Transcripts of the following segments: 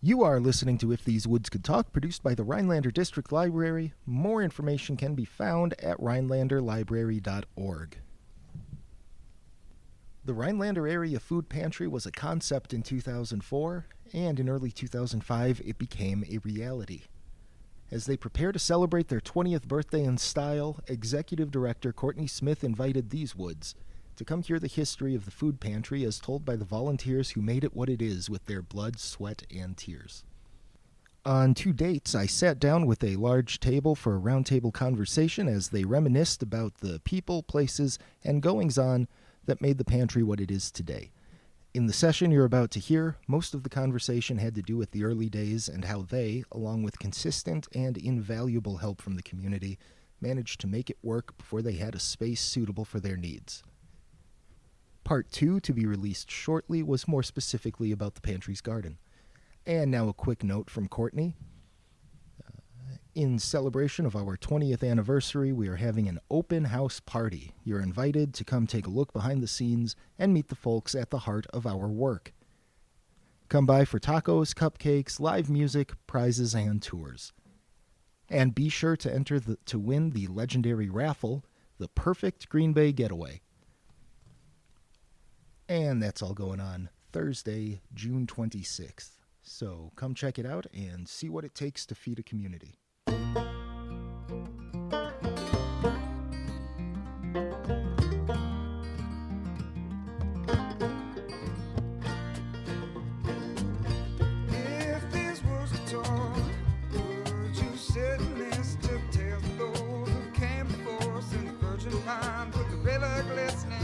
You are listening to If These Woods Could Talk, produced by the Rhinelander District Library. More information can be found at rhinelanderlibrary.org. The Rhinelander Area Food Pantry was a concept in 2004, and in early 2005 it became a reality. As they prepare to celebrate their 20th birthday in style, Executive Director Courtney Smith invited These Woods to come hear the history of the food pantry as told by the volunteers who made it what it is with their blood, sweat, and tears. On 2 dates, I sat down with a large table for a roundtable conversation as they reminisced about the people, places, and goings-on that made the pantry what it is today. In the session you're about to hear, most of the conversation had to do with the early days and how they, along with consistent and invaluable help from the community, managed to make it work before they had a space suitable for their needs. Part 2, to be released shortly, was more specifically about the pantry's garden. And now a quick note from Courtney. In celebration of our 20th anniversary, we are having an open house party. You're invited to come take a look behind the scenes and meet the folks at the heart of our work. Come by for tacos, cupcakes, live music, prizes, and tours. And be sure to enter to win the Legendary Raffle, the perfect Green Bay getaway. And that's all going on Thursday, June 26th. So come check it out and see what it takes to feed a community. If this was a talk, would you sit and listen to tales of those who came before us in the virgin mind with the river glistening?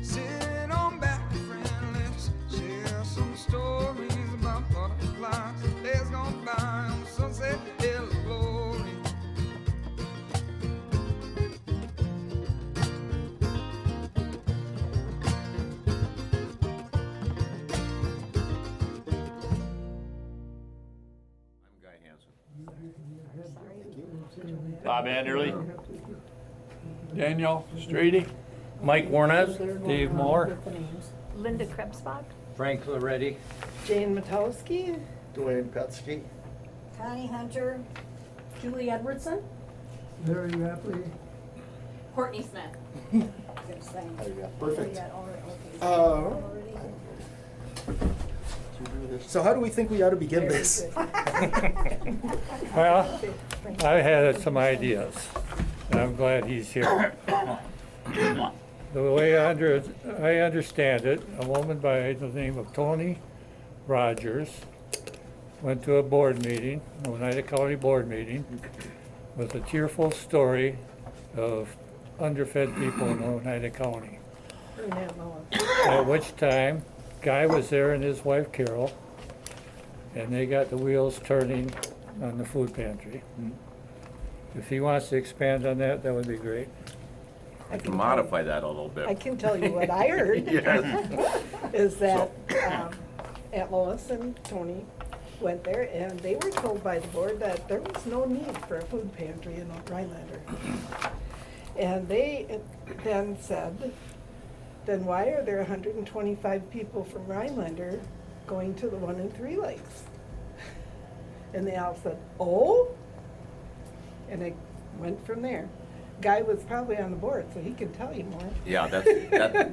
Sit on back and friendless, share some stories about butterflies, days gone by on the sunset hill of glory. I'm Guy Hansen. Bob Anderly. Daniel Strady, Mike Warnes, Dave Moore, Linda Krebsbach, Frank Loretti, Jane Matowski, Dwayne Petsky, Connie Hunter, Julie Edwardson, Larry Raffle. Courtney Smith. Perfect. So how do we think we ought to begin this? Well, I had some ideas, and I'm glad he's here. The way I understand it, a woman by the name of Tony Rogers went to a board meeting, a Oneida County board meeting, with a tearful story of underfed people in Oneida County. At which time, Guy was there and his wife Carol, and they got the wheels turning on the food pantry. If he wants to expand on that, that would be great. I can modify that a little bit. I can tell you what I heard. Yes. Is that Aunt Lois and Tony went there and they were told by the board that there was no need for a food pantry in Rhinelander. And they then said, then why are there 125 people from Rhinelander going to the 1 and 3 Lakes? And they all said, oh? And it went from there. Guy was probably on the board, so he can tell you more. Yeah,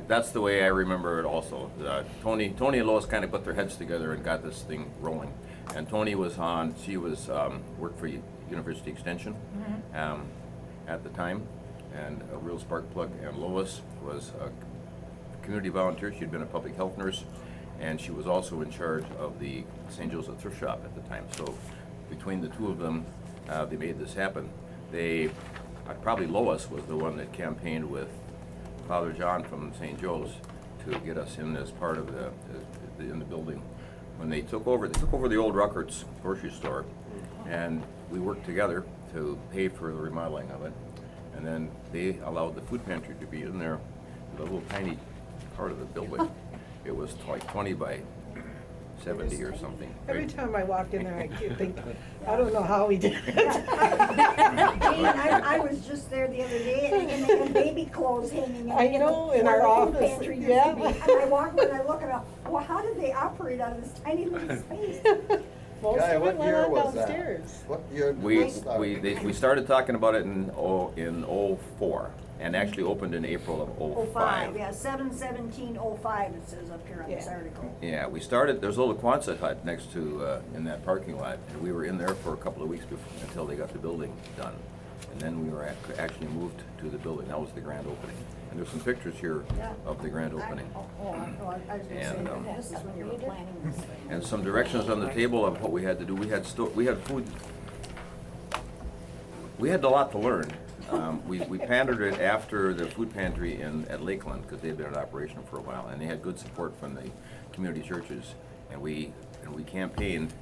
that's the way I remember it also. Tony and Lois kind of put their heads together and got this thing rolling. And Tony was worked for University Extension at the time, and a real spark plug. And Lois was a community volunteer. She'd been a public health nurse, and she was also in charge of the St. Joseph Thrift Shop at the time. So between the two of them, they made this happen. Probably Lois was the one that campaigned with Father John from St. Joe's to get us in as part of in the building. When they took over the old Ruckert's grocery store, and we worked together to pay for the remodeling of it. And then they allowed the food pantry to be in there, the little tiny part of the building. It was like 20 by 70 or something. Every time I walk in there, I think, I don't know how he did it. Jane, I was just there the other day, and they had baby clothes hanging in I know, in where our the food office, pantry used yeah. to be. And I walk in, and I look at it, well, how did they operate out of this tiny little space? Most Guy, of what it went year on was that? downstairs. What year did We, this start? we started talking about it in '04, and actually opened in April of '05. Yeah, 7/17/05 it says up here on this Yeah. article. Yeah, we started, there's a little Quonset hut next to, in that parking lot, and we were in there for a couple of weeks until they got the building done. And then we were actually moved to the building, that was the grand opening. And there's some pictures here Yeah. of the grand opening. I was gonna say, And, this is when you were planning this thing. And some directions on the table of what we had to do. We had food. We had a lot to learn. We pandered it after the food pantry at Lakeland, because they'd been in operation for a while, and they had good support from the community churches. And we campaigned,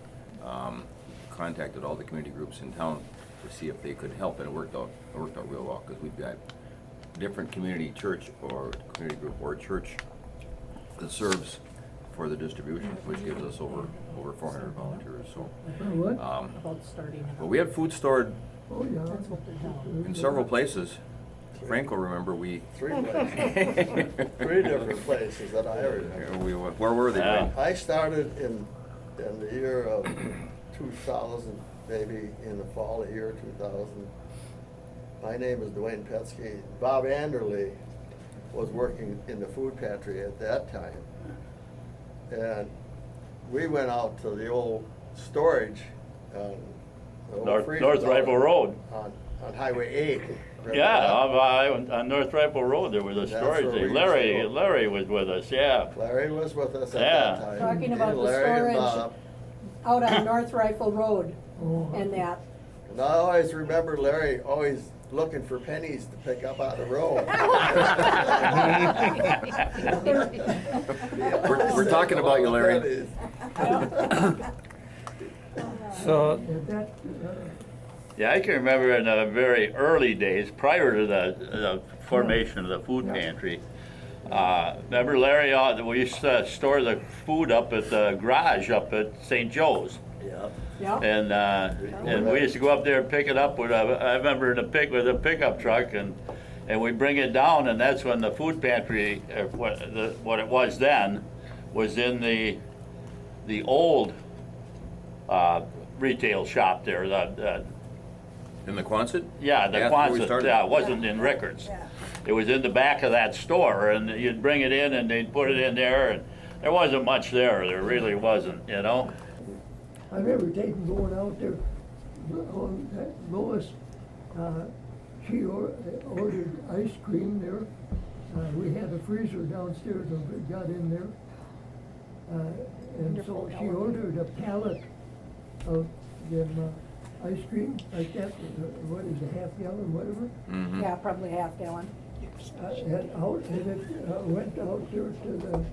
contacted all the community groups in town to see if they could help, and it worked out real well, because we've got different community church or community group or church that serves for the distribution, which gives us over 400 volunteers. So, What? About starting. but we had food stored Oh, yeah. That's what they're doing. in several places. Frank will remember we. 3 places. 3 different places that I remember. Where were they? Frank? I started in the year of 2000, maybe in the fall of year 2000. My name is Dwayne Petsky. Bob Anderley was working in the food pantry at that time. And we went out to the old storage on the old freezer North Rifle Road. on Highway 8. Remember Yeah, that? on North Rifle Road, there was a That's storage where we there. used to go. Larry was with us, yeah. Larry was with us at Yeah. that time. Talking about the Larry and storage. Bob. Out on North Rifle Road and that. And I always remember Larry always looking for pennies to pick up out of the road. We're talking about you, Larry. So, Yeah, I can remember in the very early days, prior to the formation of the food pantry, remember Larry, we used to store the food up at the garage up at St. Joe's. Yeah. Yeah. And we used to go up there and pick it up with I remember with a pickup truck, and we bring it down, and that's when the food pantry, what it was then, was in the old retail shop there. In the Quonset? Yeah, the That's where we Quonset. started. Yeah, it wasn't in Rickards. Yeah. It was in the back of that store, and you'd bring it in, and they'd put it in there, and there wasn't much there. There really wasn't, you know. I remember going out there on that Lois, she ordered ice cream there. We had a freezer downstairs and we got in there. And so she ordered a pallet of them ice cream like that, what is it, half gallon, whatever? Mm-hmm. Yeah, probably half gallon. And it went out there to the,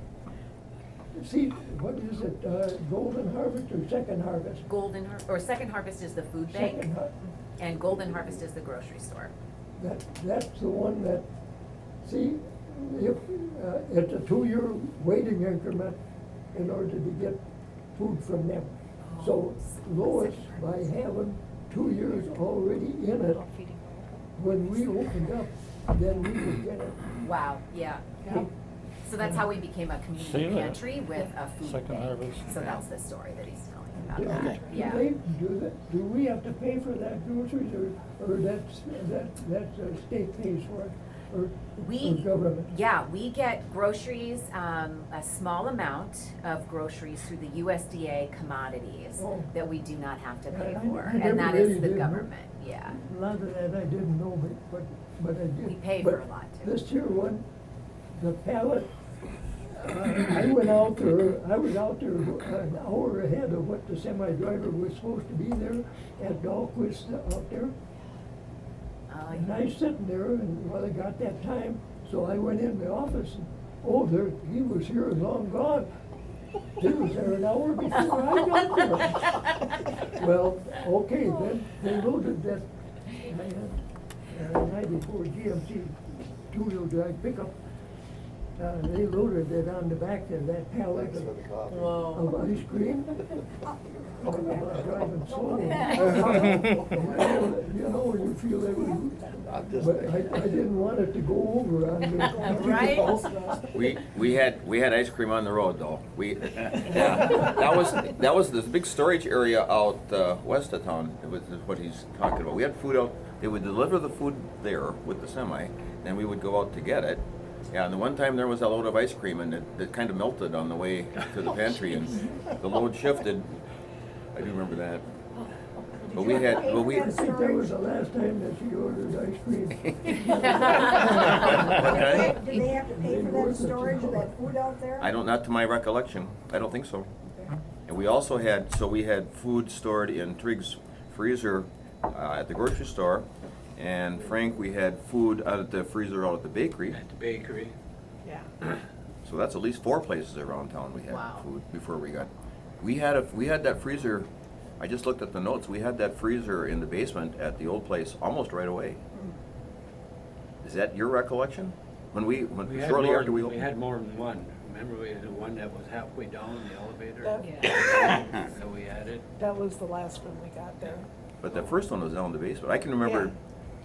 see, what is it, Golden Harvest or Second Harvest? Second Harvest is the food bank, Second and Golden Harvest is the grocery store. That's the one that, see, if, it's a 2-year waiting increment in order to get food from them. So Lois, by having 2 years already in it, when we opened up, then we would get it. Wow, yeah. So that's how we became a See community that? pantry with a food Second bank. Harvest. So that's the story that he's telling Do about that. Yeah. do we have to pay for that groceries, or that's the state pays for it, or government? Yeah, we get groceries, a small amount of groceries through the USDA commodities Oh. that we do not have to pay I for, never and that really is the did know. government, yeah. A lot of that I didn't know, but I did. We pay But for a lot, too. This here one, the pallet, I was out there an hour ahead of what the semi-driver was supposed to be there at Dahlquist out there. And I was sitting there, and well, I got that time, so I went in the office, and he was here and long gone. He was there an hour before I got there. Well, okay, then they loaded that, I had a 94 GMC 2-wheel drive pickup, they loaded it on the back of that pallet Thanks for the coffee. of ice cream. Driving slow. You know, you feel every, I'm just but I thinking. didn't want it to go over on the. Right? We had ice cream on the road though. That was this big storage area out west of town. It was what he's talking about. We had food out. They would deliver the food there with the semi, then we would go out to get it. Yeah, and the one time there was a load of ice cream and it kind of melted on the way to the pantry and the load shifted. I do remember that. But we had, but we. I think that was the last time that she ordered ice cream. Do they have to pay for that storage of that food out there? Not to my recollection. I don't think so. And we also had, we had food stored in Trig's freezer at the grocery store. And Frank, we had food out at the freezer out at the bakery. At the bakery. Yeah. So that's at least 4 places around town we had Wow. food before we got. We had that freezer. I just looked at the notes. We had that freezer in the basement at the old place almost right away. Is that your recollection? When had shortly more after we than- opened. We had more than one. Remember, we had the one that was halfway down the elevator? So we had it. That was the last one we got there. But the first one was down in the basement. I can remember Yeah.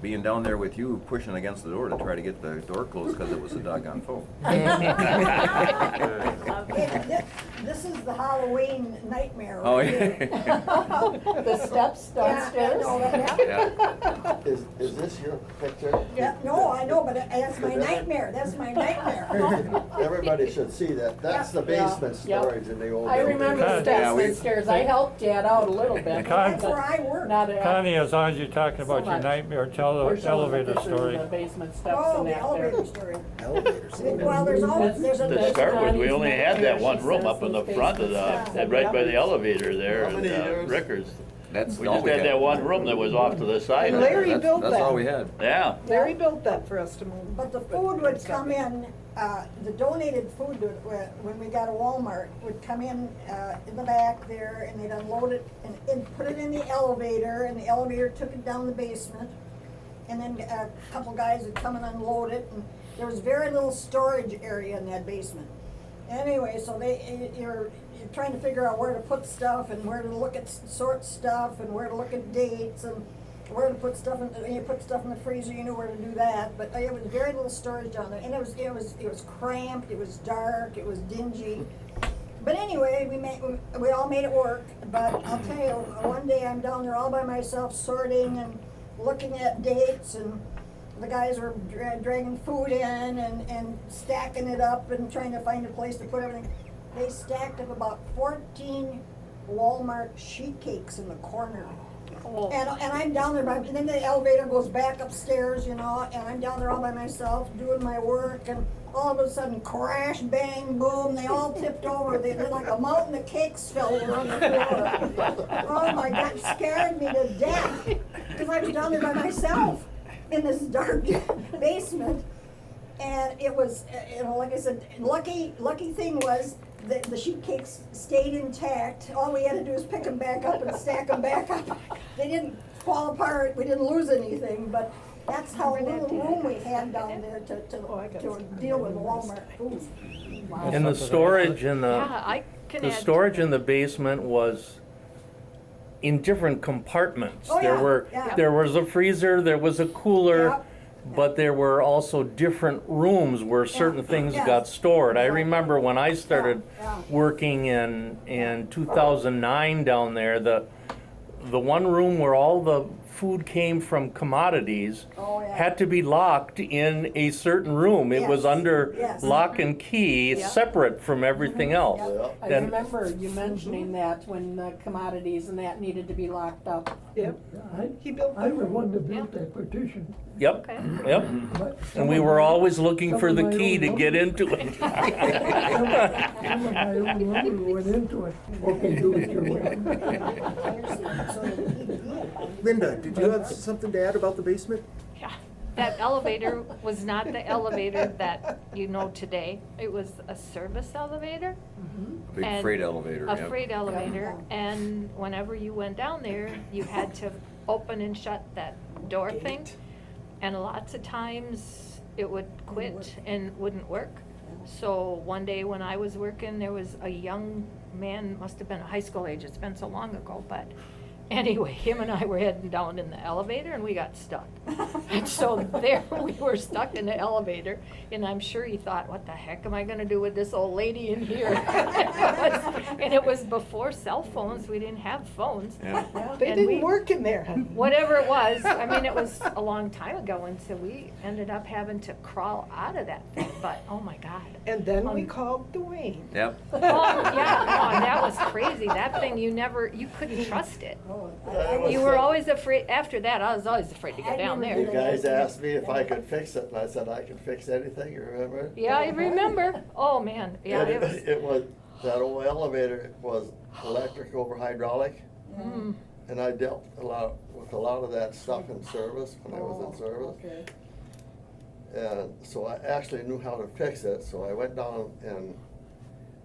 being down there with you, pushing against the door to try to get the door closed because it was a doggone full. This is the Halloween nightmare. Oh, right yeah. here. The steps Yeah, downstairs? I know that. Yeah. Is this your picture? Yeah, no, I know, but that's my nightmare, that's my nightmare. Everybody should see that. That's the basement Yeah. storage in the old I building. remember the Yeah, steps we- downstairs. I helped Dad out a little bit. Con- That's where I work. Not a. Connie, as long as you're talking So about your much. nightmare, tell We're the showing elevator pictures of story. The basement steps Oh, and the that elevator there. story. Elevators. Well, there's always, there's a. To start with, we only had that one room up in the front of right by the elevator there How in many years? Rickers. That's We all just had that one room that was off to the side. And Larry That's- built That's all that. we had. Yeah. Larry built that for us to move. But the food would come in, the donated food, when we got a Walmart, would come in the back there, and they'd unload it and put it in the elevator, and the elevator took it down the basement. And then a couple guys would come and unload it, and there was very little storage area in that basement. Anyway, so you're trying to figure out where to put stuff, and where to look at sort stuff, and where to look at dates, and where to put stuff in. You put stuff in the freezer, you knew where to do that. But it was very little storage down there, and it was cramped. It was dark. It was dingy. But anyway, we all made it work. But I'll tell you, one day I'm down there all by myself, sorting and looking at dates, and the guys were dragging food in and stacking it up and trying to find a place to put everything. They stacked up about 14 Walmart sheet cakes in the corner. And I'm down there, and then the elevator goes back upstairs, and I'm down there all by myself doing my work, and all of a sudden, crash, bang, boom, they all tipped over. They're like a mountain of cakes fell over on the floor. Oh my God, it scared me to death, because I was down there by myself in this dark basement. And it was, like I said, lucky thing was that the sheet cakes stayed intact. All we had to do was pick them back up and stack them back up. They didn't fall apart. We didn't lose anything, but that's how little room we had down there to deal with Walmart food. And the storage in Yeah, the, I can the add. storage in the basement was in different compartments. Oh, There yeah, were, yeah. there was a freezer, there was a cooler, Yep. but there were also different rooms where certain things yes. got stored. I Exactly. remember when I started Yeah. working in 2009 down there, the one room where all the food came from commodities Oh, yeah. had to be locked in a certain room. It was Yes, under yes. lock and key, Yeah. separate from everything else. Yeah. I Then- remember you mentioning that when the commodities and that needed to be locked up. Yep. He built I was one that built that partition. Yep, Okay. yep. But And we were always looking for the Some of my key to own get into it. Some of my own lumber went into it. Okay, do it your way. Linda, did you have something to add about the basement? Yeah, that elevator was not the elevator that you know today. It was a service elevator. Big And freight elevator. A yeah. freight elevator, and whenever you went down there, you had to open and shut that door thing. And lots of times it would quit and wouldn't work. So one day when I was working, there was a young man, must have been a high school age, it's been so long ago, but anyway, him and I were heading down in the elevator and we got stuck. And so there we were stuck in the elevator, and I'm sure he thought, what the heck am I gonna do with this old lady in here? And it was before cell phones, we didn't have phones. Yeah. They And didn't we- work in there, honey. Whatever it was, I mean, it was a long time ago, and so we ended up having to crawl out of that thing, but, oh my God. And then we called Dwayne. Yep. Oh, yeah, oh, that was crazy, that thing, you couldn't trust it. You were always afraid, after that, I was always afraid to get down You there. guys asked me if I could fix it, and I said I could fix anything, you remember? Yeah, I remember, oh, man, yeah, And it was, It was, that old elevator was electric over hydraulic, mm, and I dealt with a lot of that stuff in service, when I was in service. Okay. And so I actually knew how to fix it, so I went down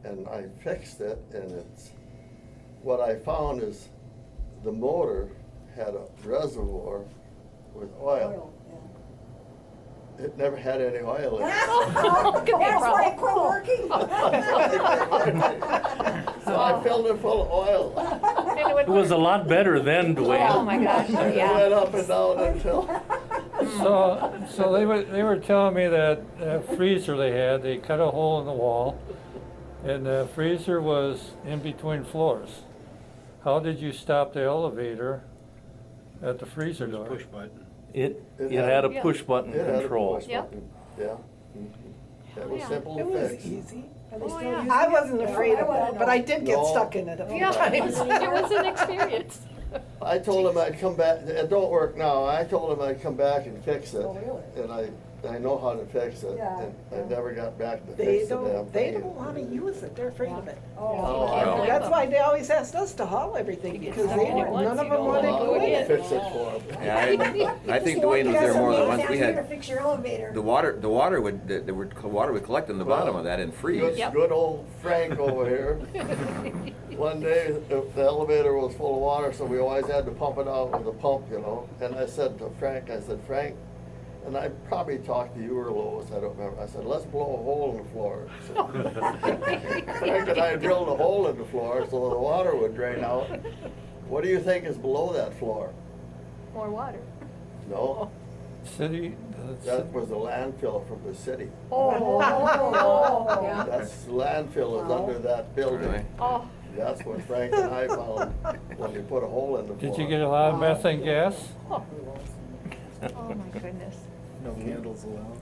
and I fixed it, and what I found is the motor had a reservoir with oil. It never had any oil in it. That's why it quit working. So I filled it full of oil. and It was a lot better then, oh Dwayne. my gosh, It went yeah. up and down until, So they were telling me that freezer they cut a hole in the wall, and the freezer was in between floors. How did you stop the elevator at the freezer door? Push button. It It had a Yeah. push button it had a control. push Yep. button. Yeah. Mhm. That was yeah. simple It to was fix. easy. Oh, yeah. I wasn't afraid of it, but I did get No. stuck in it a few Yeah, times. it was an experience. I told him I'd come back, it don't work now, I told him I'd come back and fix it. Oh, really? And I know how to fix it, Yeah, and I yeah. never got back to They fix the damn don't, they thing. don't wanna use it, they're afraid of it. Oh, I That's why they always asked us to haul everything, because stuck they in it were, once, none of you them don't wanted wanna to go go in. in. Fix it for him. Yeah, I think Dwayne was there more than once. We to had, fix your elevator. the water would collect in the bottom of that and freeze. Good, Yep. good old Frank over here. One day, the elevator was full of water, so we always had to pump it out with a pump, you know. And I said to Frank, Frank, and I probably talked to you or Lois, I don't remember. I said, let's blow a hole in the floor. So Frank and I drilled a hole in the floor so the water would drain out. What do you think is below that floor? More water. No, City, that was the landfill from the city. Oh, yeah. That's, the landfill is under that building. Really? Oh, That's what Frank and I found when we put a hole in the floor. did you get a lot of methane gas? oh my goodness. No candles allowed.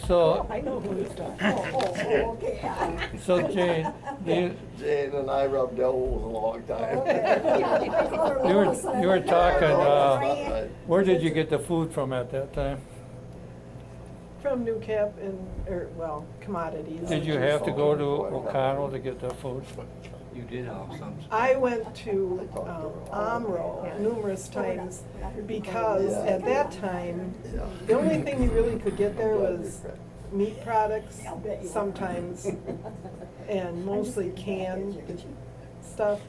So, I know who he's talking. Okay. so Jane, Jane and I rubbed elbows a long time. you were talking, Right. where did you get the food from at that time? From New Cap and, commodities. Did you have to go to O'Connell to get the food? You did have some. I went to Amro numerous times because at that time, the only thing you really could get there was meat products sometimes, and mostly canned stuff.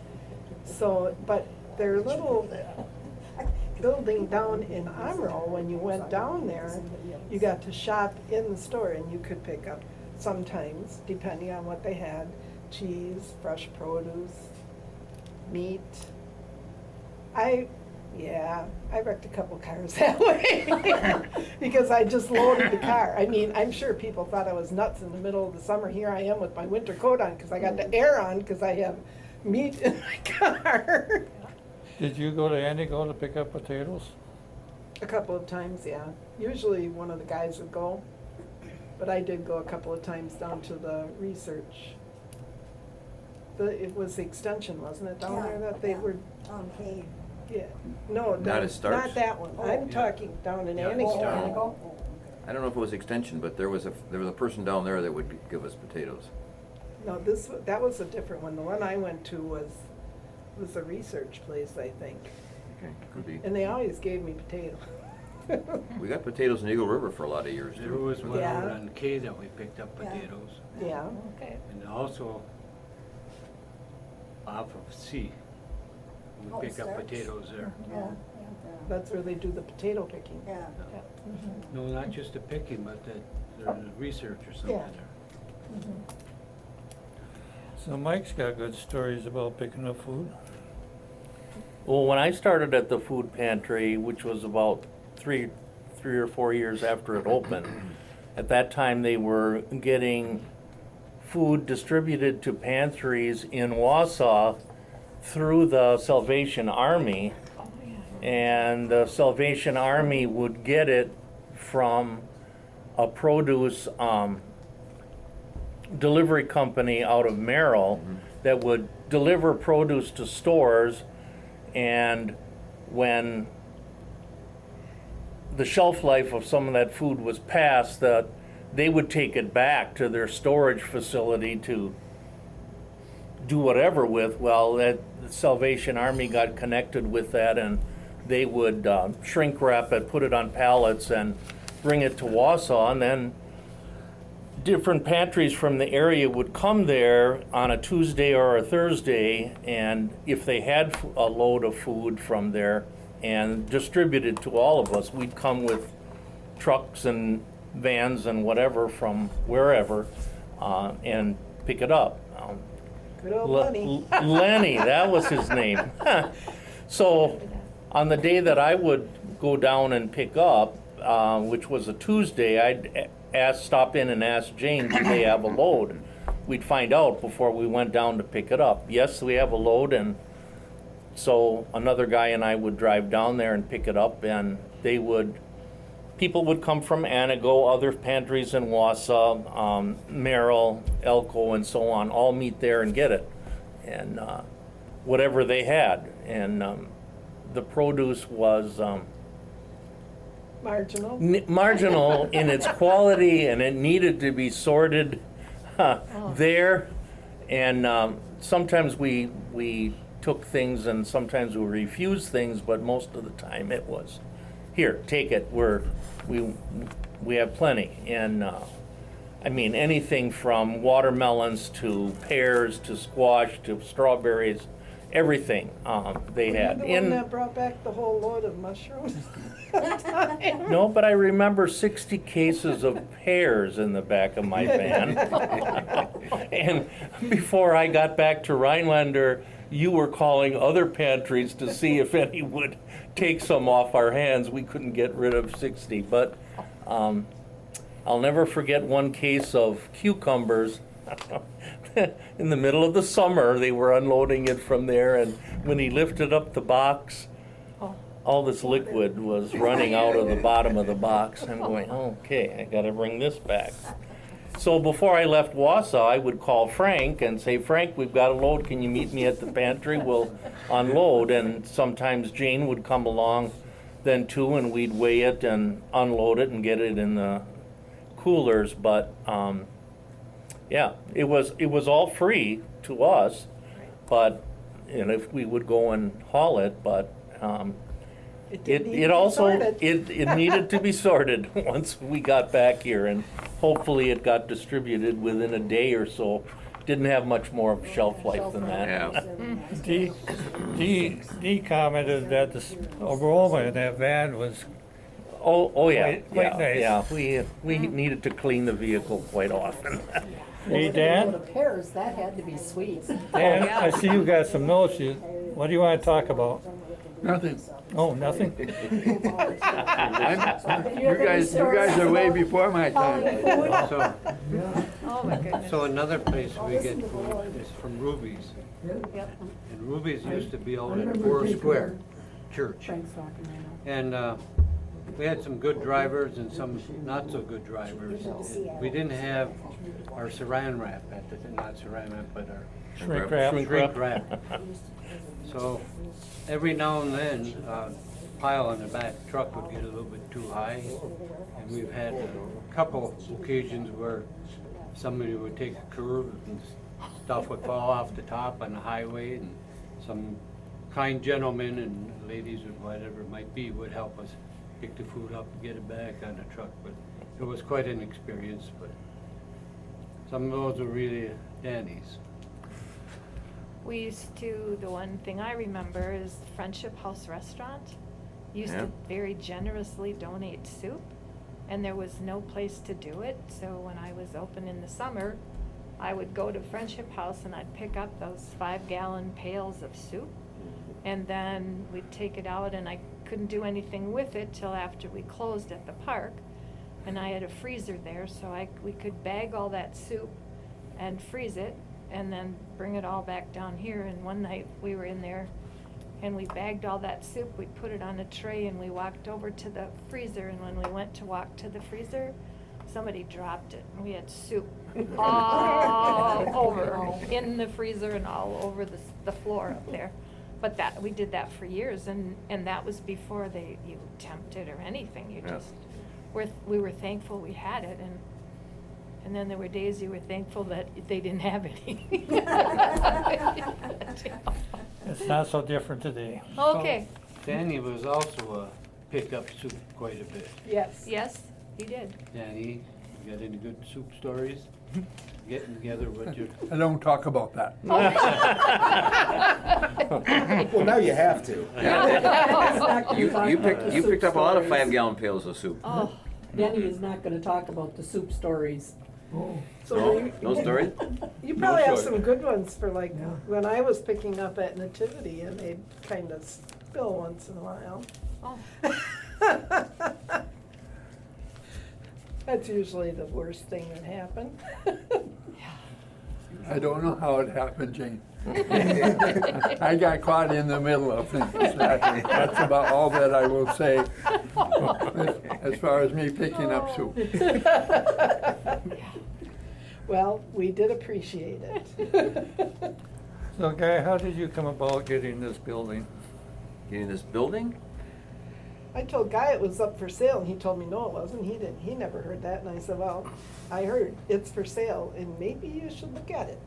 So, but their little building down in Amro, when you went down there, you got to shop in the store and you could pick up sometimes, depending on what they had, cheese, fresh produce, meat. I wrecked a couple cars that way because I just loaded the car. I mean, I'm sure people thought I was nuts in the middle of the summer. Here I am with my winter coat on because I got the air on because I have meat in my car. Did you go to Antigo to pick up potatoes? A couple of times, yeah. Usually one of the guys would go, but I did go a couple of times down to the research. It was the extension, wasn't it, down there that they were, Okay. yeah, no, Not as Starks? not that one. I'm talking down in Yeah, Anniston. Stark. I don't know if it was extension, but there was a person down there that would give us potatoes. No, that was a different one. The one I went to was a research place, I think, Okay, could be. and they always gave me potatoes. We got potatoes in Eagle River for a lot of years There too. was one Yeah. out on K that we picked up Yeah. potatoes. Yeah, Okay. And also off of C. Oh, We pick up starch. potatoes there. Yeah, That's where they do the potato picking. yeah. No, not just the picking, but that there's research or something Yeah. there. So Mike's got good stories about picking up food. Well, when I started at the food pantry, which was about three or 4 years after it opened, at that time they were getting food distributed to pantries in Wausau through the Salvation Army, and the Salvation Army would get it from a produce delivery company out of Merrill that would deliver produce to stores, and when the shelf life of some of that food was past, that they would take it back to their storage facility to do whatever with. Well, that the Salvation Army got connected with that, and they would shrink wrap it, put it on pallets, and bring it to Wausau, and then different pantries from the area would come there on a Tuesday or a Thursday, and if they had a load of food from there and distribute it to all of us, we'd come with trucks and vans and whatever from wherever and pick it up. Good old Lenny. Lenny, that was his name. So on the day that I would go down and pick up, which was a Tuesday, I'd stop in and ask Jane, do they have a load? We'd find out before we went down to pick it up. Yes, we have a load, and so another guy and I would drive down there and pick it up, and people would come from Anago, other pantries in Wausau, Merrill, Elko, and so on, all meet there and get it, and whatever they had. And the produce was Marginal. marginal in its quality, and it needed to be sorted there. And sometimes we took things, and sometimes we refused things, but most of the time it was, here, take it. We have plenty. And I mean, anything from watermelons to pears to squash to strawberries, everything they had. Were you the one that brought back the whole load of mushrooms? No, but I remember 60 cases of pears in the back of my van. And before I got back to Rhinelander, you were calling other pantries to see if any would take some off our hands. We couldn't get rid of 60, but I'll never forget one case of cucumbers. In the middle of the summer, they were unloading it from there, and when he lifted up the box, all this liquid was running out of the bottom of the box. I'm going, okay, I gotta bring this back. So before I left Wausau, I would call Frank and say, Frank, we've got a load, can you meet me at the pantry? We'll unload. And sometimes Jane would come along then too, and we'd weigh it and unload it and get it in the coolers. But yeah, it was all free to us, but if we would go and haul it, but it also needed to be sorted once we got back here, and hopefully it got distributed within a day or so. Didn't have much more of shelf life than that. Yeah. Dee commented that the aroma in that van was Oh yeah, quite nice. Yeah. We needed to clean the vehicle quite often. Hey, Dan? The pears, that had to be sweet. Dan, I see you got some notes. What do you want to talk about? Nothing. Oh, nothing? You guys are way before my time. So, Oh, my goodness. so another place we get food is from Ruby's. And Ruby's used to be out at Forest Square Church. And we had some good drivers and some not so good drivers. We didn't have our saran wrap not saran wrap, but our Shrink wrap. shrink wrap. So every now and then, pile on the back truck would get a little bit too high. And we've had a couple occasions where somebody would take a curve and stuff would fall off the top on the highway, and some kind gentlemen and ladies or whatever it might be would help us pick the food up and get it back on the truck. But it was quite an experience, but some of those were really dandies. We used to, the one thing I remember is Friendship House Restaurant used Yeah. to very generously donate soup, and there was no place to do it. So when I was open in the summer, I would go to Friendship House and I'd pick up those 5-gallon pails of soup, and then we'd take it out, and I couldn't do anything with it till after we closed at the park. And I had a freezer there, so we could bag all that soup and freeze it, and then bring it all back down here. And one night we were in there and we bagged all that soup, we put it on a tray, and we walked over to the freezer, and when we went to walk to the freezer, somebody dropped it, and we had soup all over in the freezer and all over the floor up there. But we did that for years, and that was before you temped it or anything. You Yeah. just we were thankful we had it, and then there were days you were thankful that they didn't have any. It's not so different today. Okay. Danny was also pick up soup quite a bit. Yes. Yes, he did. Danny, you got any good soup stories? Getting together with your. I don't talk about that. Well, now you have to. You picked up a lot of 5-gallon pails of soup. Oh. Danny is not gonna talk about the soup stories. So No? No story? You probably have story. some good ones for like when I was picking up at Nativity and they'd kind of spill once in a while. Oh. That's usually the worst thing that happened. I don't know how it happened, Jane. I got caught in the middle of things. That's about all that I will say as far as me picking up soup. Well, we did appreciate it. So Guy, how did you come about getting this building? Getting this building? I told Guy it was up for sale, and he told me no, it wasn't. He never heard that, and I said, well, I heard it's for sale, and maybe you should look at it.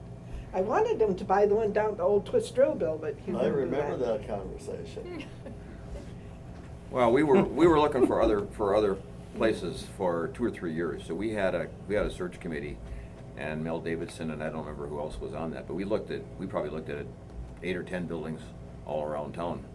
I wanted him to buy the one down at the old Twist Drill Bill, but he I wouldn't do remember that conversation. Well, we were looking for other places for 2 or 3 years. So we had a search committee, and Mel Davidson, and I don't remember who else was on that, but we probably looked at 8 or 10 buildings all around town.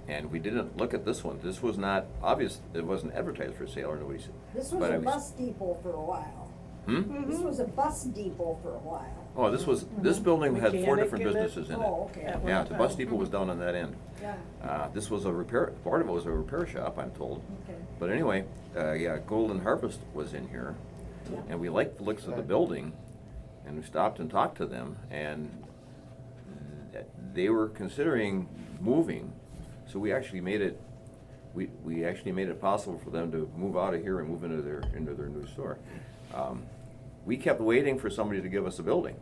And we didn't look at this one. This was not obvious. It wasn't advertised for sale, or nobody said. This was a bus depot for a while. Hmm? This was a bus depot for a while. Oh, this building had 4 Mechanic different in it? businesses in it. Oh, okay. At Yeah, one the bus time. depot was down on that end. Yeah, This was a repair, part of it was a repair shop, I'm told. okay. But anyway, yeah, Golden Harvest was in here, Yeah. and we liked the looks of the building, and we stopped and talked to them, and they were considering moving, so we actually made it, we actually made it possible for them to move out of here and move into their new store. We kept waiting for somebody to give us a building,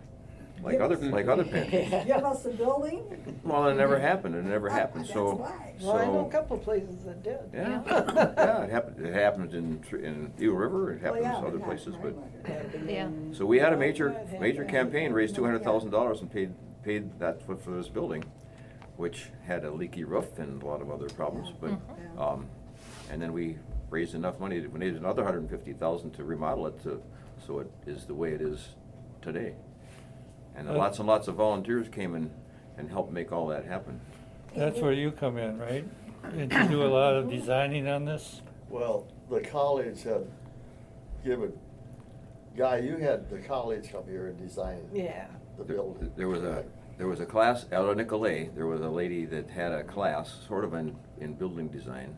like other pantries. Give us a building? Well, it never happened. That's So, why. Well, I know a couple places that did. yeah, yeah, it happened. It happened in Eagle River. It happens Well, yeah, other it places, but happened. Yeah. so we had a major campaign, raised $200,000 and paid that for this building, which had a leaky roof and a lot of other problems. But and then we raised enough money. We needed another $150,000 to remodel it so it is the way it is today. And lots of volunteers came in and helped make all that happen. That's where you come in, right? Did you do a lot of designing on this? Well, the college had given, Guy, you had the college come here and design Yeah. the building. There was a class out of Nicolay. There was a lady that had a class, sort of in building design,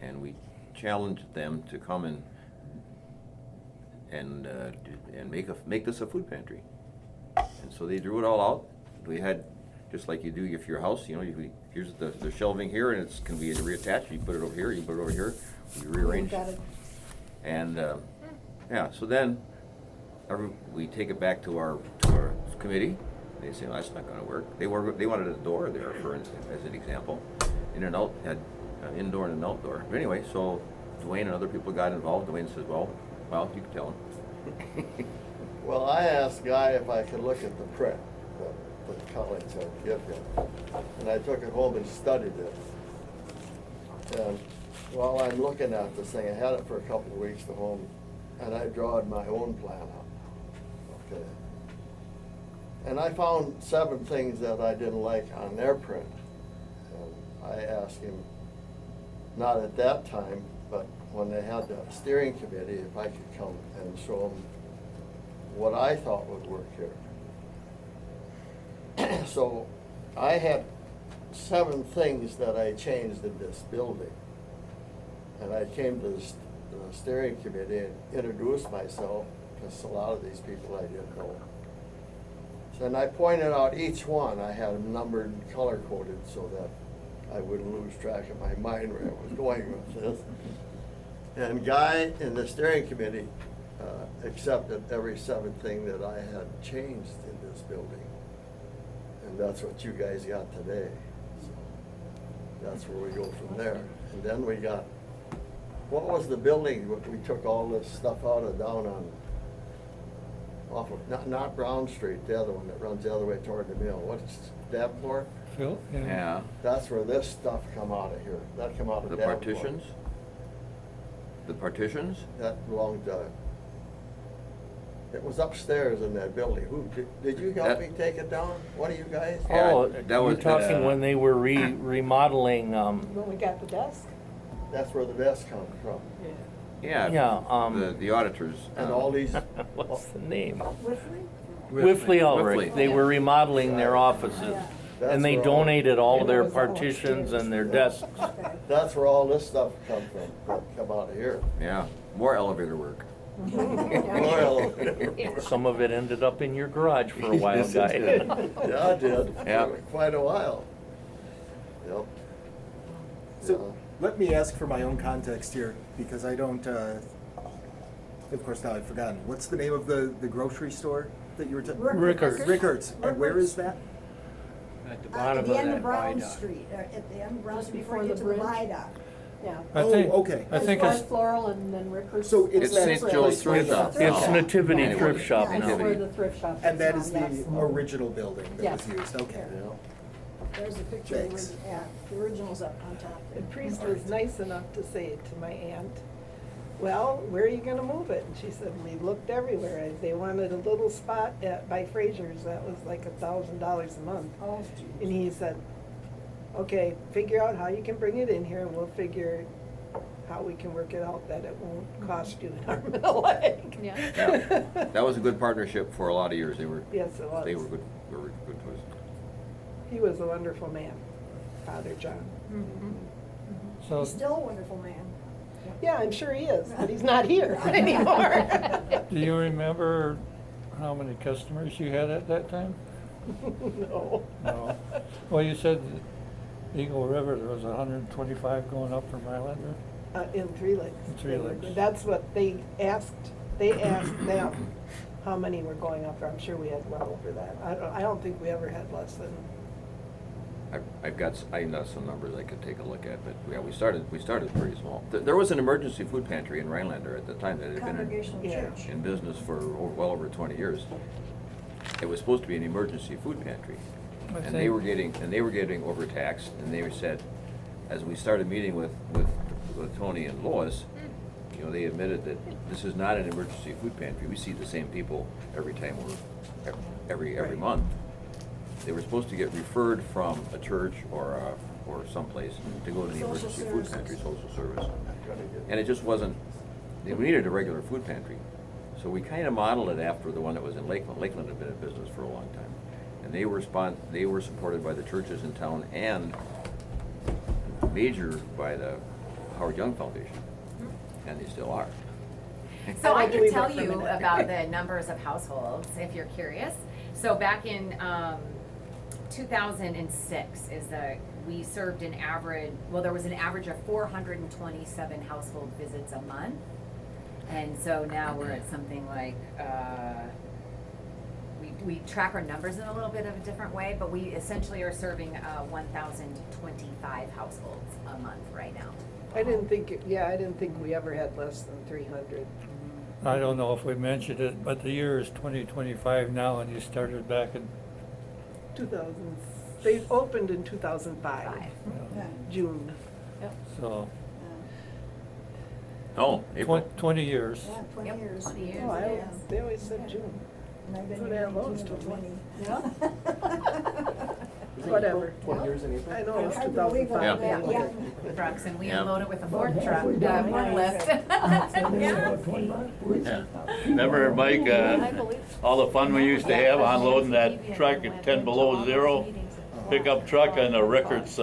and we challenged them to come and make this a food pantry. And so they drew it all out. We had, just like you do for your house, here's the shelving here, and it can be reattached. You put it over here, you put it over here, we rearrange. Got it. And yeah, so then we take it back to our committee. They say, well, that's not going to work. They wanted a door there, as an example. In and out, had indoor and an outdoor. But anyway, so Dwayne and other people got involved. Dwayne says, well, you can tell him. Well, I asked Guy if I could look at the print that the college had given him, and I took it home and studied it. And while I'm looking at this thing, I had it for a couple of weeks to home, and I drawed my own plan up. Okay. And I found 7 things that I didn't like on their print. And I asked him, not at that time, but when they had the steering committee, if I could come and show them what I thought would work here. So I had 7 things that I changed in this building. And I came to the steering committee and introduced myself, because a lot of these people I didn't know. So, and I pointed out each one. I had them numbered and color coded so that I wouldn't lose track of my mind where I was going with this. And Guy in the steering committee accepted every 7th thing that I had changed in this building. And that's what you guys got today. So that's where we go from there. And then we got, what was the building, we took all this stuff out of down on, off of, not Brown Street, the other one that runs the other way toward the mill. What's Davenport? Phil? Yeah. That's where this stuff come out of here. That come out of The Davenport. partitions? The partitions? That belonged to, it was upstairs in that building. Who, did you help me take it down? One of you guys? Oh, that you're was- talking when they were remodeling, When we got the desk? That's where the desk comes from. Yeah. Yeah, The auditors. And all these, what's the name? Whiffley? Whiffley Ulrich. Whiffley. They were remodeling their offices. That's And they where all- donated all And their it was all partitions upstairs. and their desks. that's where all this stuff come from, come out of here. Yeah, more elevator work. Well, Some of it ended up in your garage for a while, Yes, it Guy. did. Yeah, I did. Yeah. For quite a while. Yep. So let me ask for my own context here, because I don't, of course now I've forgotten. What's the name of the grocery store that you were talking? Rickards. Rickards. And where is that? At the At bottom the of end that of Brown viaduct. Street, at the end of Brown Just Street, before before you get the to the bridge? viaduct. Yeah. I Oh, think, okay. I think There's it's, Floral and then Rickers. So it's It's that St. place Joe's Thrift where- Shop. It's Oh. Nativity Anyway. Thrift Shop Yeah, That's now. where the thrift shop is. And that now, is the yes. original building that Yes. was used, okay. There's a picture of the Thanks. original, yeah, the original's up on top. The priest was nice enough to say to my aunt, well, where are you gonna move it? And she said, we looked everywhere. They wanted a little spot by Fraser's, that was like $1,000 a month. Oh, And he said, okay, figure out how you can bring it in here and we'll figure how we can work it out that it won't cost you an arm and a leg. Yeah. Yeah. That was a good partnership for a lot of years. They were, Yes, it was. they were good to us. He was a wonderful man, Father John. so, He's still a wonderful man. Yeah, I'm sure he is, but he's not here anymore. do you remember how many customers you had at that time? No. No. Well, you said Eagle River, there was 125 going up from Rhinelander? In Three Lakes. In Three Lakes. That's what they asked them, how many were going up, I'm sure we had well over that. I don't think we ever had less than, I got some numbers I could take a look at, but yeah, we started pretty small. There was an emergency food pantry in Rhinelander at the time that had been Congregational Yeah. church. in business for well over 20 years. It was supposed to be an emergency food pantry, and they were getting overtaxed. And they said, as we started meeting with Tony and Lois, you know, they admitted that this is not an emergency food pantry. We see the same people every time every Right. month. They were supposed to get referred from a church or someplace to go to the Social emergency food services. pantry, social service. And it just wasn't, we needed a regular food pantry. So we kind of modeled it after the one that was in Lakeland. Lakeland had been in business for a long time. And they were supported by the churches in town and major by the Howard Young Foundation. And they still are. So I can believe tell it for a you minute. about the numbers of households, if you're curious. So back in 2006 we served an average, there was an average of 427 household visits a month. And so now we're at something like, we track our numbers in a little bit of a different way, but we essentially are serving 1,025 households a month right now. I didn't think we ever had less than 300. I don't know if we mentioned it, but the year is 2025 now, and you started back in, 2000, they opened in 2005, Yeah. June. so, Oh, April. 20 years. Yeah, 20 Yep, years. 20 years. Oh, Yeah. they always said June. And I've been That's what here Aunt Lois 19 told me. Yeah. Whatever. 20 years in April? I know, it's Hard to believe 2005. Yeah. Yeah. Trucks, and we Yeah. unload it with a About fork truck, halfway down the forklift. About 20 miles. Yeah. Remember, Mike, I believe. all the fun we used to have unloading that truck at 10 below zero, pickup truck and the Rickards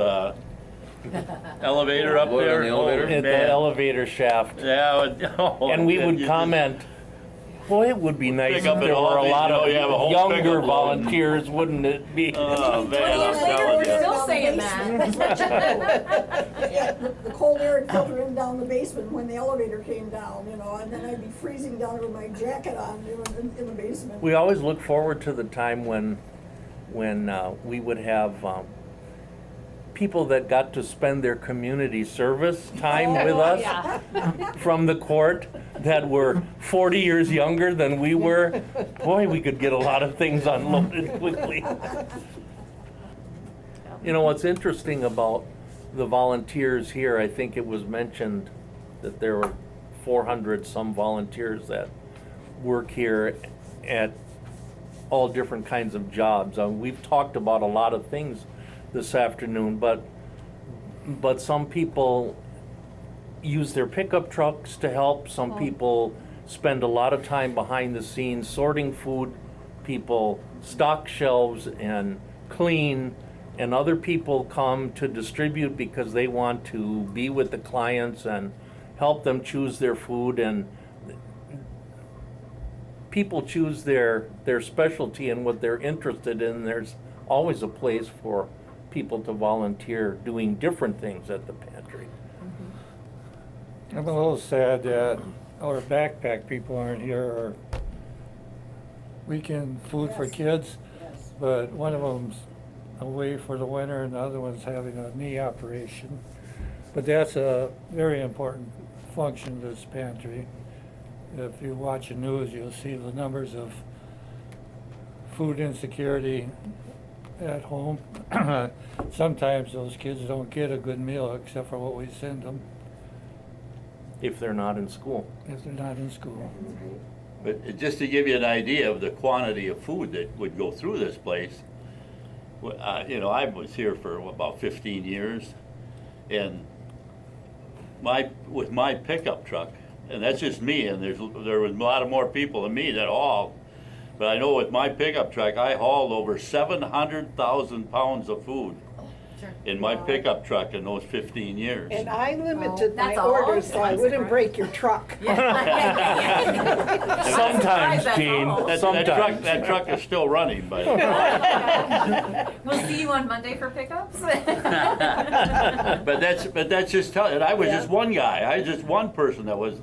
elevator up Load on there? the elevator? Oh, At the man. elevator shaft. Yeah. And we you would just- comment, boy, it would be nice Pick if up there at all were a these, lot you know, you have a of whole younger pickup load. volunteers, wouldn't it be? Oh, 20 man, years I'm later, telling we're you. still saying that. Yeah, the cold air would filter in down the basement when the elevator came down, you know, and then I'd be freezing down with my jacket on, you know, in the basement. We always look forward to the time when we would have people that got to spend their community service time with us from the court that were 40 years younger than we were. Boy, we could get a lot of things unloaded quickly. You know, what's interesting about the volunteers here, I think it was mentioned that there were 400 some volunteers that work here at all different kinds of jobs. We've talked about a lot of things this afternoon, but some people use their pickup trucks to help. Some people spend a lot of time behind the scenes sorting food. People stock shelves and clean, and other people come to distribute because they want to be with the clients and help them choose their food. And people choose their specialty and what they're interested in. There's always a place for people to volunteer doing different things at the pantry. I'm a little sad that our backpack people aren't here, or weekend food for kids, but one of them's away for the winter and the other one's having a knee operation. But that's a very important function of this pantry. If you watch the news, you'll see the numbers of food insecurity at home. Sometimes those kids don't get a good meal except for what we send them If they're not in school. if they're not in school. But just to give you an idea of the quantity of food that would go through this place, you know, I was here for about 15 years, and with my pickup truck, and that's just me, and there was a lot of more people than me that hauled, but I know with my pickup truck, I hauled over 700,000 pounds of food in my pickup truck in those 15 years. And I limited my That's all? orders so I I'm wouldn't surprised. break your truck. Sometimes, Gene, sometimes. That truck is still running, but. We'll see you on Monday for pickups. But that's just and I was just one guy. I was just one person that was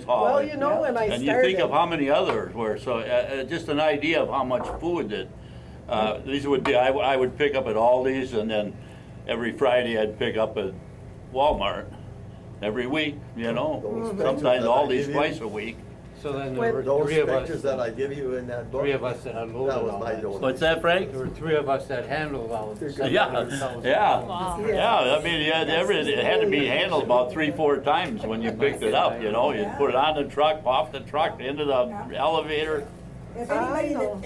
hauling. Well, you know, when I and started. you think of how many others were. So just an idea of how much food that these would be. I would pick up at Aldi's, and then every Friday I'd pick up at Walmart. Every week, you know. Those pictures Sometimes that I Aldi's give you- twice a week. So then When- there were Those three of us, pictures that I give you in that book, three of us that unloaded that was all my that. donation. What's that, Frank? There were three of us that handled all of it. Yeah, yeah. Wow. Yeah, I mean, it had to be handled about 3-4 times when you picked it up, you know, you'd put it on the truck, off the truck, into the elevator. If anybody know.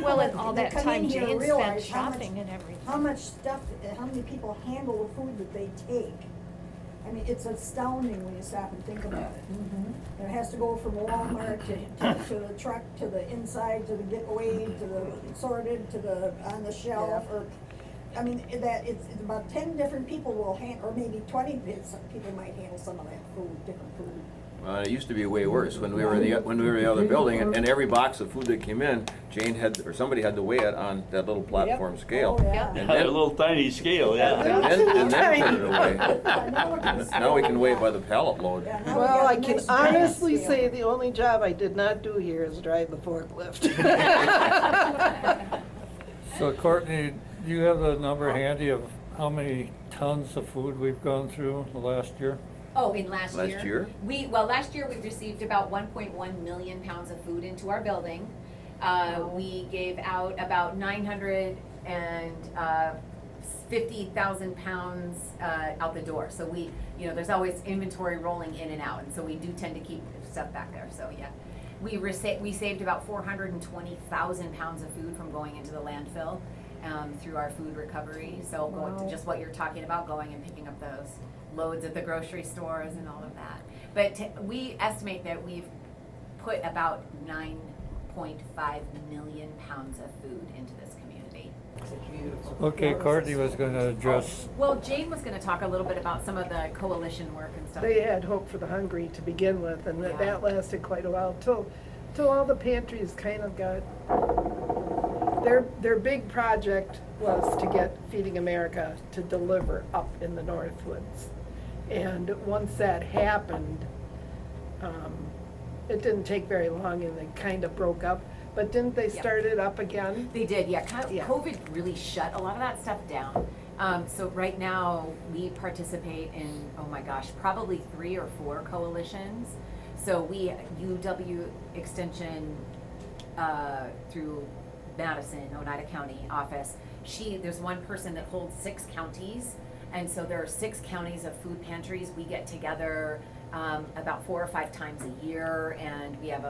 Well, and all that come time in here Jane spent realize how much- shopping and everything. How much stuff, how many people handle the food that they take. I mean, it's astounding when you stop and think about it. And it has to go from Walmart to the truck, to the inside, to the get away, to the sorted, to the, on the shelf, or, I mean, it's about 10 different people will or maybe 20 people might handle some of that food, different food. It used to be way worse when we were in the other building, and every box of food that came in, Jane had, or somebody had to weigh it on that little platform scale. Oh, yeah. And Had a then, little tiny scale, yeah. and then put it away. Now we can weigh it by the pallet load. Yeah, now we Well, got I a can nice giant honestly scale. say the only job I did not do here is drive the forklift. So Courtney, do you have the number handy of how many tons of food we've gone through the last year? Oh, in last year? Last year? Last year we received about 1.1 million pounds of food into our building. We gave out about 950,000 pounds out the door. So there's always inventory rolling in and out, and so we do tend to keep stuff back there, so yeah. We saved about 420,000 pounds of food from going into the landfill through our food recovery. So Wow. just what you're talking about, going and picking up those loads at the grocery stores and all of that. But we estimate that we've put about 9.5 million pounds of food into this community. Okay, Courtney was gonna address, Well, Jane was going to talk a little bit about some of the coalition work and stuff. They had Hope for the Hungry to begin with, and Yeah. that lasted quite a while, till all the pantries kind of got, their big project was to get Feeding America to deliver up in the Northwoods. And once that happened, it didn't take very long and they kind of broke up, but didn't they Yep. start it up again? They did, yeah. Yeah. COVID really shut a lot of that stuff down. So right now, we participate in, oh my gosh, probably 3 or 4 coalitions. So we, UW Extension, through Madison, Oneida County office, there's one person that holds 6 counties. And so there are 6 counties of food pantries. We get together about 4 or 5 times a year, and we have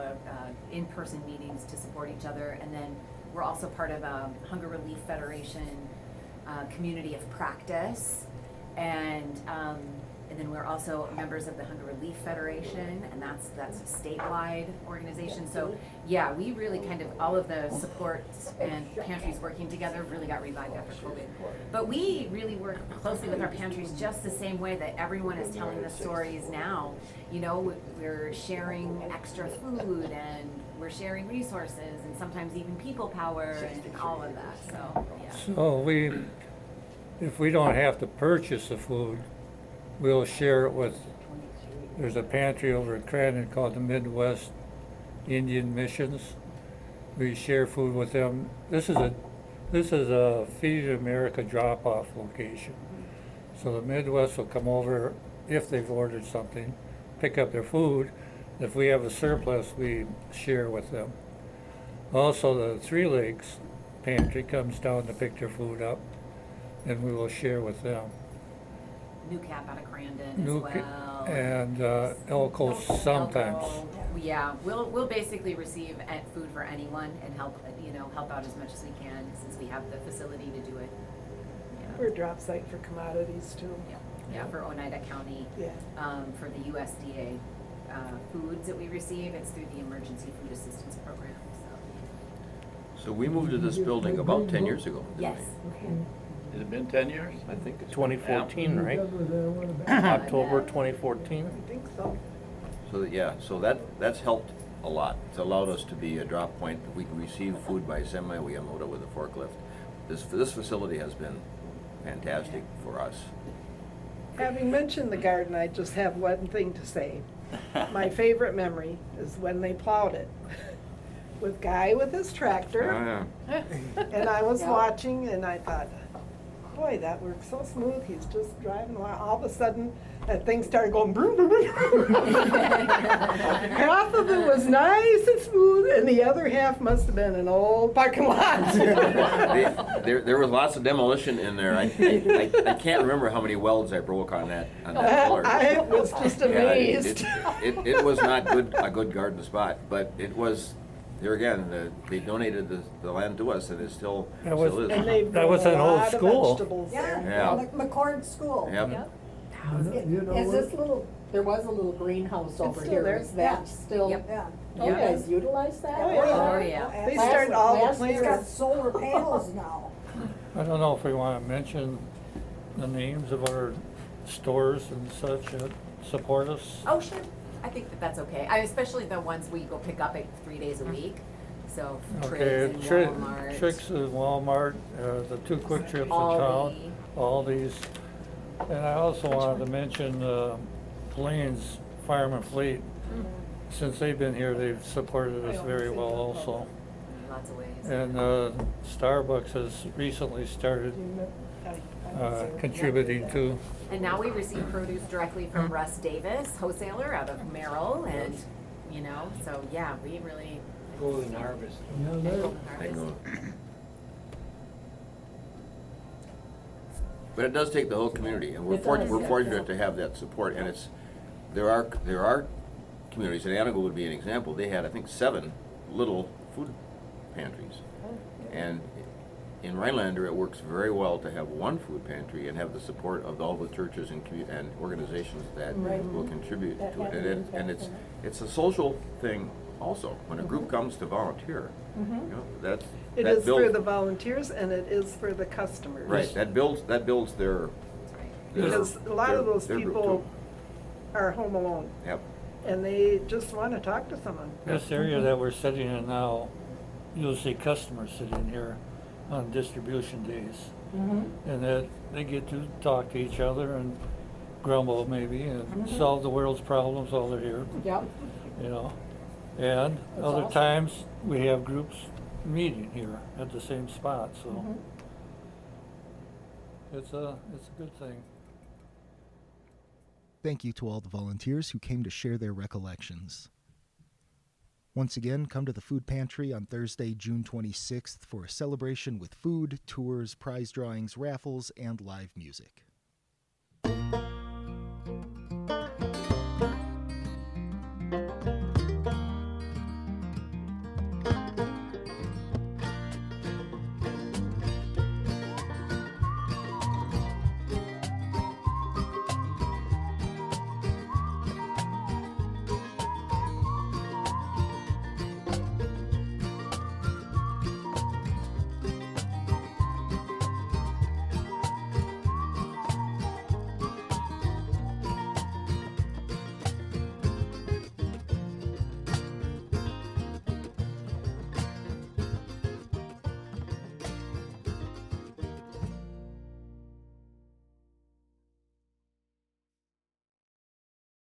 in-person meetings to support each other. And then we're also part of Hunger Relief Federation community of practice, and then we're also members of the Hunger Relief Federation, and that's a statewide organization. So yeah, we really kind of, all of the supports and pantries working together really got revived after COVID. But we really work closely with our pantries just the same way that everyone is telling the stories now. You know, we're sharing extra food, and we're sharing resources, and sometimes even people power and all of that, so, yeah. so if we don't have to purchase the food, we'll share it with, there's a pantry over at Crandon called the Midwest Indian Missions. We share food with them. This is a Feed America drop-off location. So the Midwest will come over if they've ordered something, pick up their food. If we have a surplus, we share with them. Also, the Three Lakes pantry comes down to pick their food up, and we will share with them. New Cap out of Crandon as well. And Elko sometimes. Elko, yeah, we'll basically receive food for anyone and help out as much as we can, since we have the facility to do it. Yeah. We're a drop site for commodities too. Yeah, for Oneida County. Yeah. For the USDA foods that we receive, it's through the Emergency Food Assistance Program, so. So we moved to this building about 10 years ago, didn't Yes. we? Has it been 10 years? I think it's 2014, right? Yeah. October 2014. I think so. So that's helped a lot. It's allowed us to be a drop point. We can receive food by semi, we unload it with a forklift. This facility has been fantastic for us. Having mentioned the garden, I just have one thing to say. My favorite memory is when they plowed it. With Guy with his tractor. And I was watching and I thought, boy, that works so smooth. He's just driving along. All of a sudden, that thing started going broom, broom, broom. Half of it was nice and smooth, and the other half must have been an old parking lot. There was lots of demolition in there. I can't remember how many welds I broke on that pillar. I was just amazed. It was not a good garden spot, but it was. There again, they donated the land to us, and it still is. And they've That was grown an a old lot of school. vegetables there. Yeah. McCord School. Yep. You know Is what? this little, there was a little greenhouse over still here, there. is that still? Yep. Yeah. You guys utilize that? Oh, yeah. Oh, yeah. They started all the Last It's got plants. solar panels now. I don't know if we want to mention the names of our stores and such that support us. Oh, sure. I think that's okay. Especially the ones we go pick up 3 days a week. So Okay, Triggs and Walmart. Tricks is Walmart, the 2 Quick Trips in town, Aldi's. And I also wanted to mention Blaine's Fireman Fleet. Since they've been here, they've supported us very well also. In lots of ways. And Starbucks has recently started contributing too. And now we receive produce directly from Russ Davis, wholesaler out of Merrill, and, so yeah, we really. Golden Harvest. Yeah, there. I know. But it does take the whole community, and we're It does, we're yeah. fortunate to have that support. And there are communities, and Antigo would be an example, they had, I think, 7 little food pantries. And in Rhinelander, it works very well to have one food pantry and have the support of all the churches and organizations that will contribute to it. And it's a social thing also. When a group comes to volunteer, you know, It that is builds, for the volunteers and it is for the customers. right. That builds their. Because a lot of those their group people too. are home alone Yep. and they just want to talk to someone. This area that we're sitting in now, you'll see customers sitting here on distribution days. And that they get to talk to each other and grumble maybe and solve the world's problems while they're here, Yep. you know. And That's other awesome. times, we have groups meeting here at the same spot, so it's a good thing. Thank you to all the volunteers who came to share their recollections. Once again, come to the food pantry on Thursday, June 26th for a celebration with food, tours, prize drawings, raffles, and live music.